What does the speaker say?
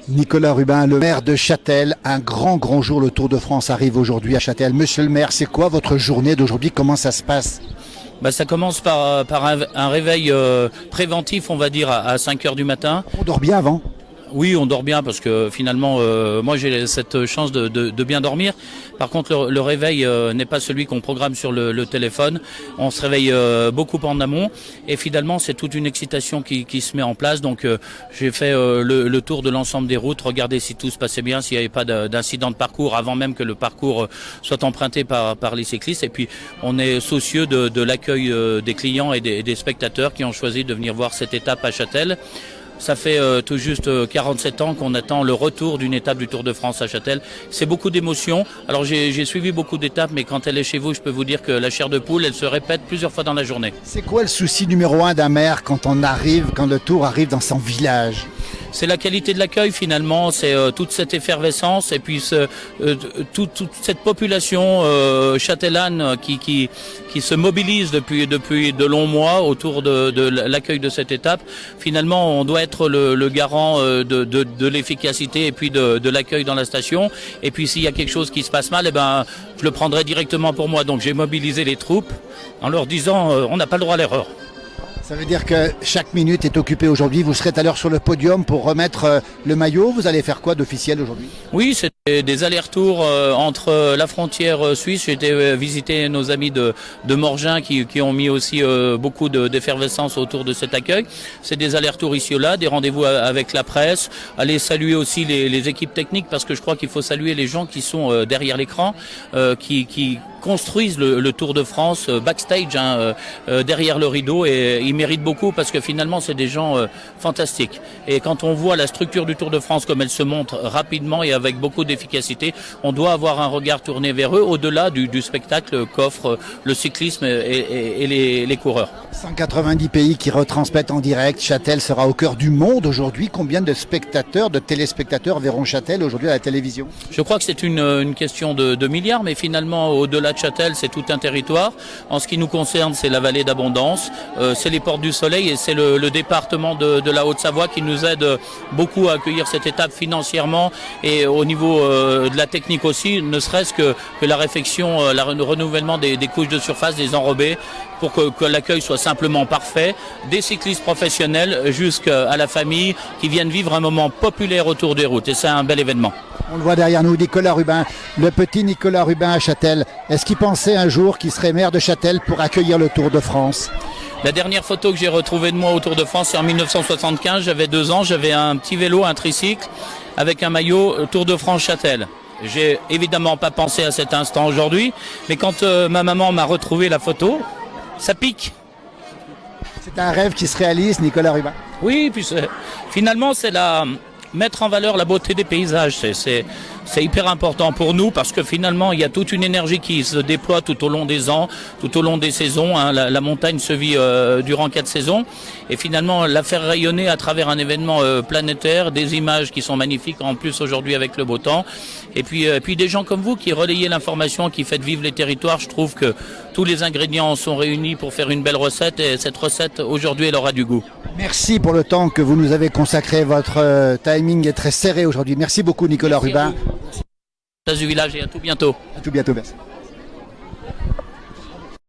Nicolas Rubin, le maire de Châtel, un grand jour, le Tour de France arrive aujourd'hui à Châtel. Monsieur le maire, c'est quoi votre journée d'aujourd'hui? Comment ça se passe? Ça commence par un réveil préventif, on va dire, à 5 heures du matin. On dort bien avant? Oui, on dort bien parce que finalement, moi j'ai cette chance de bien dormir. Par contre, le réveil n'est pas celui qu'on programme sur le téléphone. On se réveille beaucoup en amont et finalement, c'est toute une excitation qui se met en place. Donc, j'ai fait le tour de l'ensemble des routes, regarder si tout se passait bien, s'il n'y avait pas d'incident de parcours avant même que le parcours soit emprunté par les cyclistes. Et puis, on est soucieux de l'accueil des clients et des spectateurs qui ont choisi de venir voir cette étape à Châtel. Ça fait tout juste 47 ans qu'on attend le retour d'une étape du Tour de France à Châtel. C'est beaucoup d'émotions. Alors j'ai suivi beaucoup d'étapes, mais quand elle est chez vous, je peux vous dire que la chair de poule, elle se répète plusieurs fois dans la journée. C'est quoi le souci numéro 1 d'un maire quand le Tour arrive dans son village? C'est la qualité de l'accueil finalement, c'est toute cette effervescence et puis toute cette population châtellane qui se mobilise depuis de longs mois autour de l'accueil de cette étape. Finalement, on doit être le garant de l'efficacité et puis de l'accueil dans la station. Et puis s'il y a quelque chose qui se passe mal, je le prendrai directement pour moi. Donc j'ai mobilisé les troupes en leur disant on n'a pas le droit à l'erreur. Ça veut dire que chaque minute est occupée aujourd'hui. Vous serez tout à l'heure sur le podium pour remettre le maillot. Vous allez faire quoi d'officiel aujourd'hui? Oui, c'est des allers-retours entre la frontière suisse. J'ai été visiter nos amis de Morgin qui ont mis aussi beaucoup d'effervescence autour de cet accueil. C'est des allers-retours ici ou là, des rendez-vous avec la presse, aller saluer aussi les équipes techniques parce que je crois qu'il faut saluer les gens qui sont derrière l'écran, qui construisent le Tour de France backstage, derrière le rideau, et ils méritent beaucoup parce que finalement c'est des gens fantastiques. Et quand on voit la structure du Tour de France comme elle se montre rapidement et avec beaucoup d'efficacité, on doit avoir un regard tourné vers eux au-delà du spectacle qu'offre le cyclisme et les coureurs. 190 pays qui retransmettent en direct. Châtel sera au cœur du monde aujourd'hui. Combien de spectateurs, de téléspectateurs verront Châtel aujourd'hui à la télévision? Je crois que c'est une question de milliards, mais finalement au-delà de Châtel, c'est tout un territoire. En ce qui nous concerne, c'est la vallée d'Abondance, c'est les Portes du Soleil et c'est le département de la Haute-Savoie qui nous aide beaucoup à accueillir cette étape financièrement et au niveau de la technique aussi, ne serait-ce que la réfection, le renouvellement des couches de surface, des enrobés, pour que l'accueil soit simplement parfait, des cyclistes professionnels jusqu'à la famille qui viennent vivre un moment populaire autour des routes. Et c'est un bel événement. On le voit derrière nous, Nicolas Rubin, le petit Nicolas Rubin à Châtel. Est-ce qu'il pensait un jour qu'il serait maire de Châtel pour accueillir le Tour de France? La dernière photo que j'ai retrouvée de moi au Tour de France, c'est en 1975. J'avais 2 ans, j'avais un petit vélo, un tricycle, avec un maillot Tour de France Châtel. J'ai évidemment pas pensé à cet instant aujourd'hui, mais quand ma maman m'a retrouvé la photo, ça pique. C'est un rêve qui se réalise, Nicolas Rubin. Oui, puis finalement, c'est mettre en valeur la beauté des paysages. C'est hyper important pour nous parce que finalement, il y a toute une énergie qui se déploie tout au long des ans, tout au long des saisons. La montagne se vit durant 4 saisons. Et finalement, la faire rayonner à travers un événement planétaire, des images qui sont magnifiques, en plus aujourd'hui avec le beau temps. Et puis des gens comme vous qui relayez l'information, qui faites vivre les territoires. Je trouve que tous les ingrédients sont réunis pour faire une belle recette. Et cette recette, aujourd'hui, elle aura du goût. Merci pour le temps que vous nous avez consacré. Votre timing est très serré aujourd'hui. Merci beaucoup, Nicolas Rubin. Du village et à tout bientôt. À tout bientôt, merci.